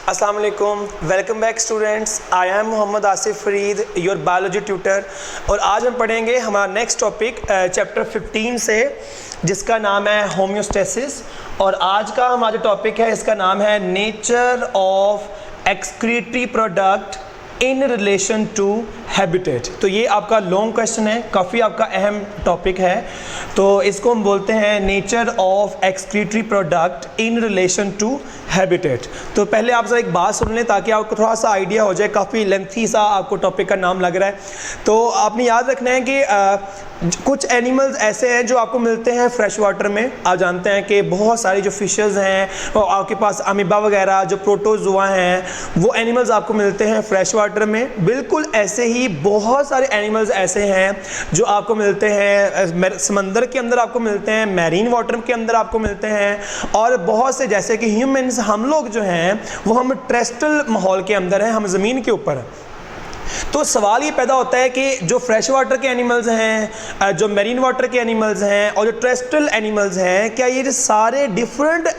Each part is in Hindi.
अस्सलाम वालेकुम, welcome back students. I am Mohammad Asif Farid, your biology tutor. और आज हम पढ़ेंगे हमारा नेक्स्ट टॉपिक चैप्टर 15 से, जिसका नाम है होम्योस्टेसिस। और आज का हमारा जो टॉपिक है इसका नाम है nature of excretory product in relation to habitat. तो ये आपका लॉन्ग क्वेश्चन है, काफ़ी आपका अहम टॉपिक है। तो इसको हम बोलते हैं nature of excretory product in relation to habitat. तो पहले आप एक बात सुन लें ताकि आपको थोड़ा सा आइडिया हो जाए, काफ़ी लेंथी सा आपको टॉपिक का नाम लग रहा है। तो आपने याद रखना है कि कुछ एनिमल्स ऐसे हैं जो आपको मिलते हैं फ्रेश वाटर में। आप जानते हैं कि बहुत सारी जो फिशेस हैं और आपके पास अमीबा वगैरह जो प्रोटोजोआ हैं, वो एनिमल्स आपको मिलते हैं फ्रेश वाटर में। बिल्कुल ऐसे ही बहुत सारे एनिमल्स ऐसे हैं जो आपको मिलते हैं समंदर के अंदर, आपको मिलते हैं मैरीन वाटर के अंदर, आपको मिलते हैं। और बहुत से जैसे कि ह्यूमंस, हम लोग जो हैं वो हम टेरेस्ट्रियल माहौल के अंदर हैं, हम ज़मीन के ऊपर हैं। तो सवाल ये पैदा होता है कि जो फ्रेश वाटर के एनिमल्स हैं, जो मैरीन वाटर के एनिमल्स हैं और जो टेरेस्ट्रियल एनिमल्स हैं, क्या ये सारे डिफरेंट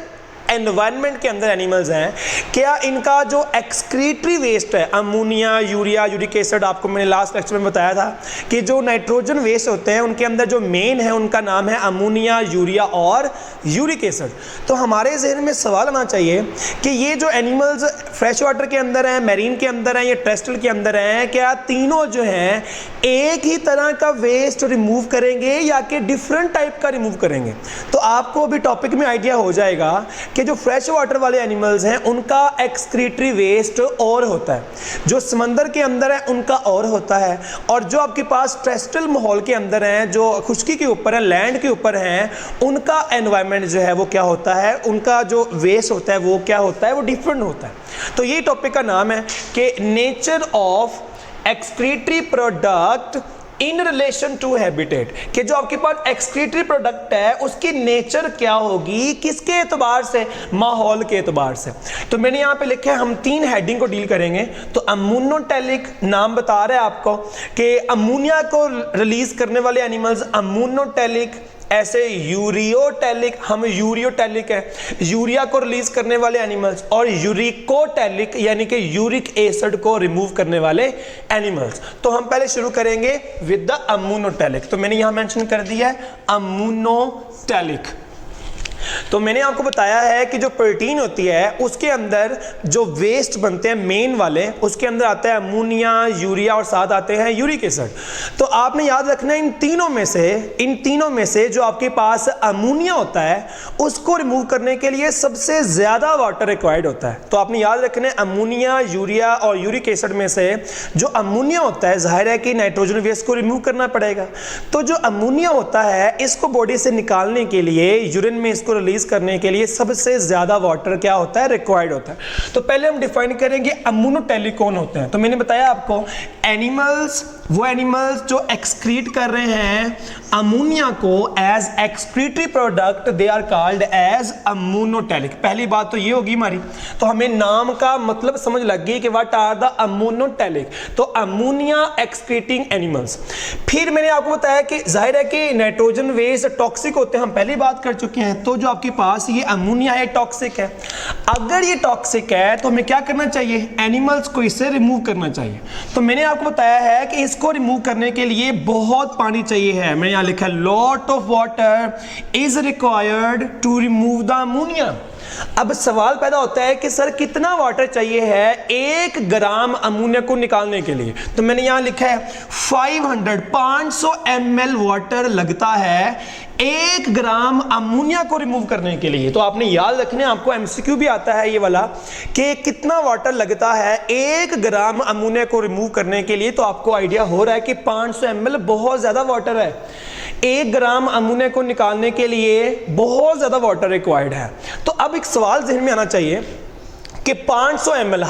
एनवायरनमेंट के अंदर एनिमल्स हैं? क्या इनका जो एक्सक्रीटरी वेस्ट है, अमोनिया, यूरिया, यूरिक एसिड, आपको मैंने लास्ट लेक्चर में बताया था कि जो नाइट्रोजन वेस्ट होते हैं उनके अंदर जो मेन है उनका नाम है अमोनिया, यूरिया और यूरिक एसिड। तो हमारे जहन में सवाल आना चाहिए कि ये जो एनिमल्स फ्रेश वाटर के अंदर हैं, मैरीन के अंदर हैं या टेरेस्ट्रियल के अंदर हैं, क्या तीनों जो हैं एक ही तरह का वेस्ट रिमूव करेंगे या कि डिफरेंट टाइप का रिमूव करेंगे? तो आपको अभी टॉपिक में आइडिया हो जाएगा कि जो फ्रेश वाटर वाले एनिमल्स हैं उनका एक्सक्रीटरी वेस्ट और होता है, जो समंदर के अंदर है उनका और होता है, और जो आपके पास टेरेस्ट्रियल माहौल के अंदर हैं, जो खुश्की के ऊपर है, लैंड के ऊपर हैं, उनका एनवायरनमेंट जो है वो क्या होता है, उनका जो वेस्ट होता है वो क्या होता है, वो डिफरेंट होता है। तो ये टॉपिक का नाम है कि nature of excretory product in relation to habitat, कि जो आपके पास एक्सक्रीटरी प्रोडक्ट है उसकी नेचर क्या होगी, किसके एतबार से, माहौल के एतबार से। तो मैंने यहाँ पे लिखा है, हम 3 हेडिंग को डील करेंगे। तो अमोनोटेलिक नाम बता रहा है आपको कि अमोनिया को रिलीज करने वाले एनिमल्स अमोनोटेलिक, ऐसे यूरियोटेलिक, हम यूरियोटेलिक है, यूरिया को रिलीज करने वाले एनिमल्स, और यूरिकोटेलिक यानी कि यूरिक एसिड को रिमूव करने वाले एनिमल्स। तो हम पहले शुरू करेंगे विद द अमोनोटेलिक। तो मैंने यहां मेंशन कर दिया है अमोनोटेलिक। तो मैंने आपको बताया है कि जो प्रोटीन होती है उसके अंदर जो वेस्ट बनते हैं मेन वाले, उसके अंदर आता है अमोनिया, यूरिया और साथ आते हैं यूरिक एसिड। तो आपने याद रखना है इन तीनों में से जो आपके पास अमोनिया होता है उसको रिमूव करने के लिए सबसे ज्यादा वाटर रिक्वायर्ड होता है। तो आपने याद रखना है अमोनिया, यूरिया और यूरिक एसिड में से जो अमोनिया होता है, जाहिर है कि नाइट्रोजन वेस्ट को रिमूव करना पड़ेगा। तो जो अमोनिया होता है इसको बॉडी से निकालने के लिए, यूरिन में इसको रिलीज करने के लिए सबसे ज्यादा वाटर क्या होता है, रिक्वायर्ड होता है। तो पहले हम डिफाइन करेंगे अमोनोटेलिक कौन होते हैं। तो मैंने बताया आपको एनिमल्स, वो एनिमल्स जो एक्सक्रीट कर रहे हैं अमोनिया को as excretory product, they are called as ammonotelic. पहली बात तो ये होगी हमारी। तो हमें नाम का मतलब समझ लग गई कि व्हाट आर द अमोनोटेलिक। तो अमोनिया एक्सक्रीटिंग एनिमल्स। फिर मैंने आपको बताया कि जाहिर है कि नाइट्रोजन वेस्ट टॉक्सिक होते हैं, हम पहली बात कर चुके हैं। तो जो आपके पास ये अमोनिया है टॉक्सिक है। अगर ये टॉक्सिक है तो हमें क्या करना चाहिए, एनिमल्स को इससे रिमूव करना चाहिए। तो मैंने आपको बताया है कि इसको रिमूव करने के लिए बहुत पानी चाहिए है। मैंने यहां लिखा है lot of water is required to remove the ammonia. अब सवाल पैदा होता है कि सर कितना वाटर चाहिए है 1 ग्राम अमोनिया को निकालने के लिए। तो मैंने यहां लिखा है 500 ml वाटर लगता है 1 ग्राम अमोनिया को रिमूव करने के लिए। तो आपने याद रखना है, आपको एमसीक्यू भी आता है ये वाला कि कितना वाटर लगता है 1 ग्राम अमोनिया को रिमूव करने के लिए। तो आपको आइडिया हो रहा है कि 500 ml बहुत ज्यादा वाटर है। 1 ग्राम अमोनिया को निकालने के लिए बहुत ज्यादा वाटर रिक्वायर्ड है। तो अब एक सवाल जहन में आना चाहिए कि 500 ml,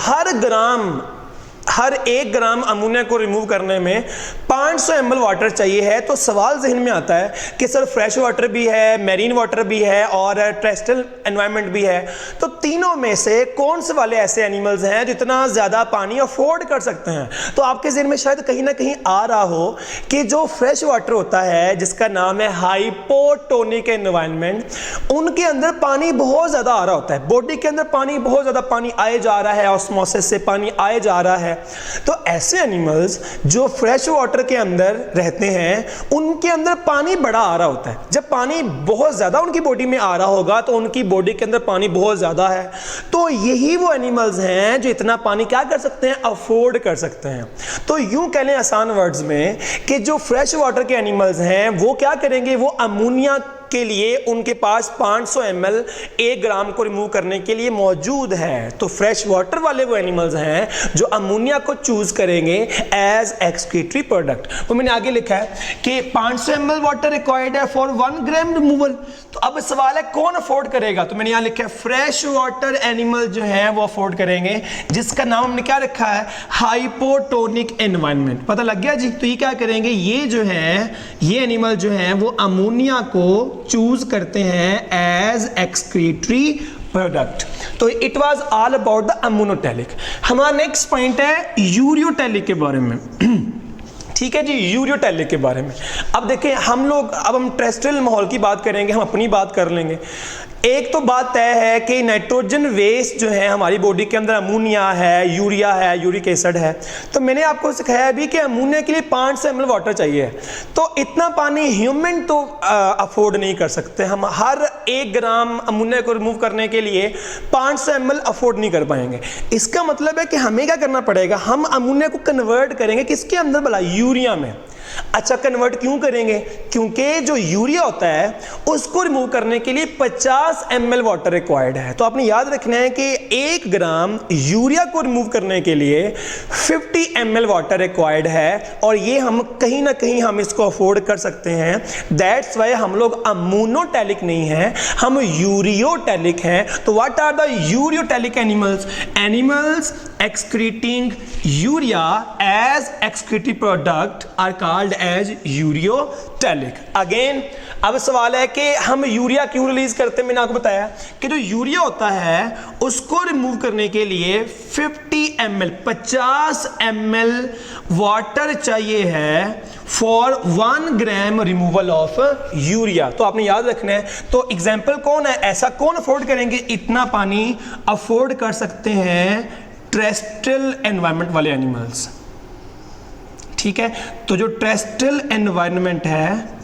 हर 1 ग्राम अमोनिया को रिमूव करने में 500 ml वाटर चाहिए है। तो सवाल जहन में आता है कि सर फ्रेश वाटर भी है, मैरीन वाटर भी है और टेरेस्ट्रियल एनवायरनमेंट भी है, तो तीनों में से कौन से वाले ऐसे एनिमल्स हैं जो इतना ज़्यादा पानी अफोर्ड कर सकते हैं? तो आपके जहन में शायद कहीं ना कहीं आ रहा हो कि जो फ्रेश वाटर होता है जिसका नाम है हाइपोटोनिक एनवायरनमेंट, उनके अंदर पानी बहुत ज़्यादा आ रहा होता है, बॉडी के अंदर पानी बहुत ज़्यादा पानी आए जा रहा है, ऑस्मोसिस से पानी आए जा रहा है। तो ऐसे एनिमल्स जो फ्रेश वाटर के अंदर रहते हैं उनके अंदर पानी बड़ा आ रहा होता है। जब पानी बहुत ज्यादा उनकी बॉडी में आ रहा होगा तो उनकी बॉडी के अंदर पानी बहुत ज्यादा है, तो यही वो एनिमल्स हैं जो इतना पानी क्या कर सकते हैं, अफोर्ड कर सकते हैं। तो यूं कह लें आसान वर्ड्स में कि जो फ्रेश वाटर के एनिमल्स हैं वो क्या करेंगे, वो अमोनिया के लिए उनके पास 500 ml 1 ग्राम को रिमूव करने के लिए मौजूद है। तो फ्रेश वाटर वाले वो एनिमल्स हैं जो अमोनिया को चूज करेंगे एज एक्सक्रीटरी प्रोडक्ट। तो मैंने आगे लिखा है कि 500 ml वाटर रिक्वायर्ड है फॉर 1 ग्राम रिमूवल। तो अब सवाल है कौन अफोर्ड करेगा? तो मैंने यहाँ लिखा है फ्रेश वाटर एनिमल जो है वो अफोर्ड करेंगे, जिसका नाम हमने क्या रखा है, हाइपोटोनिक एनवायरनमेंट। पता लग गया जी? तो ये क्या करेंगे, ये जो है ये एनिमल जो है वो अमोनिया को चूज करते हैं एज एक्सक्रीटरी प्रोडक्ट। तो it was all about the ammonotelic. हमारा नेक्स्ट पॉइंट है यूरियोटैलिक के बारे में। ठीक है जी, यूरियोटैलिक के बारे में। अब देखें अब हम टेरेस्ट्रियल माहौल की बात करेंगे, हम अपनी बात कर लेंगे। एक तो बात तय है कि नाइट्रोजन वेस्ट जो है हमारी बॉडी के अंदर अमोनिया है, यूरिया है, यूरिक एसिड है। तो मैंने आपको सिखाया अभी कि अमोनिया के लिए 500 ml वाटर चाहिए। तो इतना पानी ह्यूमन तो अफोर्ड नहीं कर सकते। हम हर 1 ग्राम अमोनिया को रिमूव करने के लिए 500 ml अफोर्ड नहीं कर पाएंगे। इसका मतलब है कि हमें क्या करना पड़ेगा, हम अमोनिया को कन्वर्ट करेंगे किसके अंदर भला, यूरिया में। अच्छा, कन्वर्ट क्यों करेंगे? क्योंकि जो यूरिया होता है उसको रिमूव करने के लिए 50 ml वाटर रिक्वायर्ड है। तो आपने याद रखना है कि 1 ग्राम यूरिया को रिमूव करने के लिए 50 ml वाटर रिक्वायर्ड है, और ये हम कहीं ना कहीं हम इसको अफोर्ड कर सकते हैं। दैट्स वाई हम लोग अमोनोटैलिक नहीं हैं, हम यूरियोटैलिक हैं। तो what are the ureotelic animals? Animals excreting urea as excretory product are called as uriotelic। Again अब सवाल है कि हम यूरिया क्यों रिलीज करते हैं। मैंने आपको बताया कि जो यूरिया होता है उसको रिमूव करने के लिए 50 ml वाटर चाहिए है for 1 gram removal of urea. तो आपने याद रखना है। तो एग्जाम्पल कौन है, ऐसा कौन अफोर्ड करेंगे, इतना पानी अफोर्ड कर सकते हैं टेरेस्ट्रियल एनवायरनमेंट वाले एनिमल्स। ठीक है, तो जो टेरेस्ट्रियल एनवायरनमेंट है,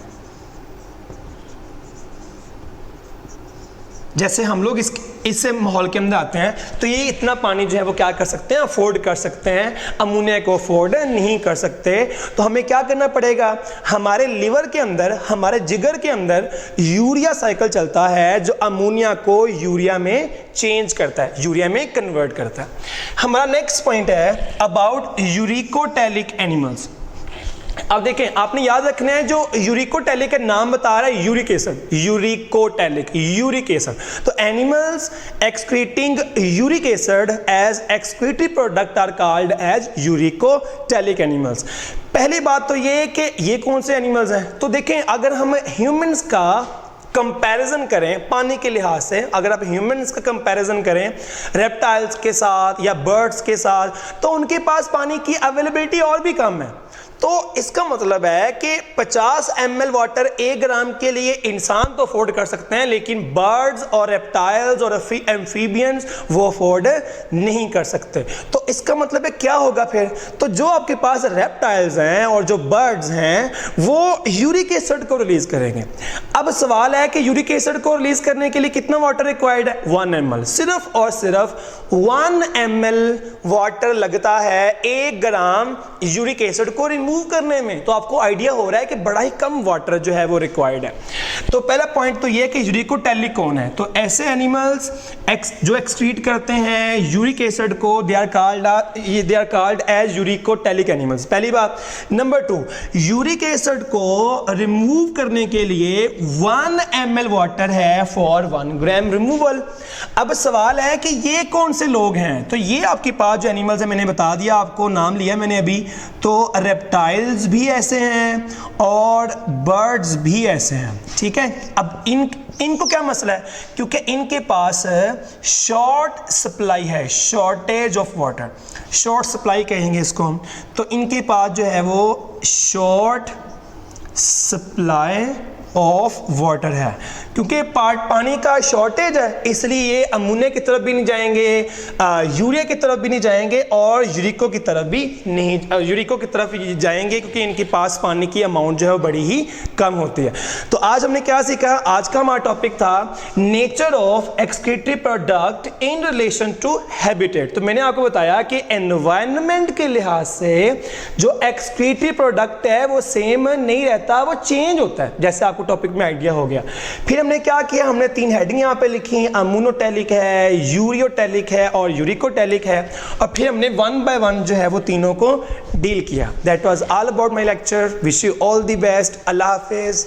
जैसे हम लोग इस माहौल के अंदर आते हैं, तो ये इतना पानी जो है वो क्या कर सकते हैं, अफोर्ड कर सकते हैं। अमोनिया को अफोर्ड नहीं कर सकते। तो हमें क्या करना पड़ेगा, हमारे लिवर के अंदर, हमारे जिगर के अंदर यूरिया साइकिल चलता है जो अमोनिया को यूरिया में चेंज करता है, यूरिया में कन्वर्ट करता है। हमारा नेक्स्ट पॉइंट है अबाउट यूरिकोटैलिक एनिमल्स। अब देखें, आपने याद रखना है जो यूरिकोटैलिक का नाम बता रहा है uric acid, uricotelic, uric acid. तो animals excreting uric acid as excretory product are called as uricotelic animals. पहली बात तो ये कि ये कौन से एनिमल्स हैं। तो देखें, अगर हम ह्यूमंस का कंपैरिजन करें पानी के लिहाज से, अगर आप ह्यूमंस का कंपैरिजन करें रेप्टाइल्स के साथ या बर्ड्स के साथ, तो उनके पास पानी की अवेलेबिलिटी और भी कम है। तो इसका मतलब है कि 50 ml वाटर 1 ग्राम के लिए इंसान तो अफोर्ड कर सकते हैं, लेकिन बर्ड्स और रेप्टाइल्स और एम्फीबियंस वो अफोर्ड नहीं कर सकते। तो इसका मतलब है क्या होगा फिर, तो जो आपके पास रेप्टाइल्स हैं और जो बर्ड्स हैं वो यूरिक एसिड को रिलीज करेंगे। अब सवाल है कि यूरिक एसिड को रिलीज करने के लिए कितना वाटर रिक्वायर्ड है, 1 ml। सिर्फ और सिर्फ 1 ml वाटर लगता है 1 ग्राम यूरिक एसिड को रिमूव रिमूव करने में, तो आपको आइडिया हो रहा है कि बड़ा ही कम वाटर जो है वो रिक्वायर्ड है। तो पहला पॉइंट तो ये कि यूरिकोटैलिक कौन है, तो ऐसे एनिमल्स जो एक्सक्रीट करते हैं यूरिक एसिड को, they are called as uricotelic animals. पहली बात। नंबर 2, यूरिक एसिड को रिमूव करने के लिए 1 ml वाटर है फॉर 1 ग्राम रिमूवल। अब सवाल है कि ये कौन से लोग हैं, तो ये आपके पास जो एनिमल्स है, मैंने बता दिया आपको, नाम लिया मैंने अभी, तो रेप्टाइल्स भी ऐसे हैं और बर्ड्स भी ऐसे हैं, ठीक है। अब इनको क्या मसला है, क्योंकि इनके पास शॉर्ट सप्लाई है, shortage of water, short supply कहेंगे इसको हम, तो इनके पास जो है वो शॉर्ट सप्लाई ऑफ वाटर है, क्योंकि पानी का शॉर्टेज है, इसलिए ये अमोनिया की तरफ भी नहीं जाएंगे, यूरिया की तरफ भी नहीं जाएंगे और यूरिको की तरफ भी नहीं, यूरिको की तरफ जाएंगे, क्योंकि इनके पास पानी की अमाउंट जो है वो बड़ी ही कम होती है। तो आज हमने क्या सीखा, आज का हमारा टॉपिक था nature of excretory product in relation to habitat. तो मैंने आपको बताया कि एनवायरनमेंट के लिहाज से जो एक्सक्रीटरी प्रोडक्ट है वो सेम नहीं रहता, वो चेंज होता है, जैसे आपको टॉपिक में आइडिया हो गया। फिर हमने क्या किया, हमने 3 हेडिंग यहाँ पे लिखी, अमोनोटैलिक है, यूरियोटैलिक है और यूरिकोटैलिक है, और फिर हमने 1 by 1 जो है वो तीनों को डील किया। That was all about my lecture. Wish you all the best. Allah Hafiz.